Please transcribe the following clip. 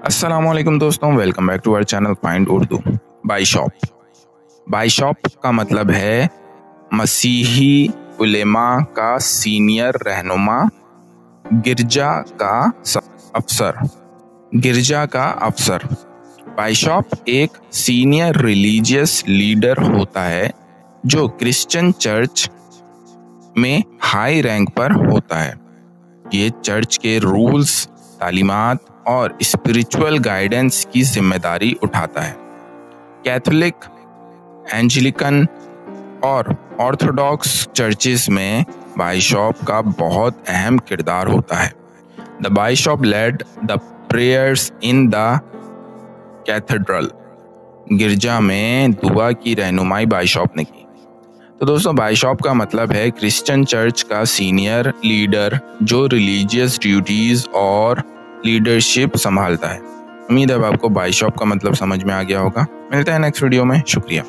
अस्सलामुअलैकुम दोस्तों, welcome back to our channel find Urdu. Bishop. Bishop का मतलब है मसीही उलेमा का सीनियर रहनुमा, गिरजा का अफसर। गिरजा का अफसर। बाइशॉप एक सीनियर रिलीजियस लीडर होता है जो क्रिश्चियन चर्च में हाई रैंक पर होता है। ये चर्च के रूल्स, तालीमात और स्पिरिचुअल गाइडेंस की जिम्मेदारी उठाता है। कैथोलिक, एंजेलिकन और ऑर्थोडॉक्स चर्चेस में बाइशॉप का बहुत अहम किरदार होता है। The bishop led the prayers in the cathedral. गिरजा में दुआ की रहनुमाई बाइशॉप ने की। तो दोस्तों, बाइशॉप का मतलब है क्रिश्चियन चर्च का सीनियर लीडर जो रिलीजियस ड्यूटीज और लीडरशिप संभालता है। उम्मीद है आपको बाइशॉप का मतलब समझ में आ गया होगा। मिलते हैं नेक्स्ट वीडियो में। शुक्रिया।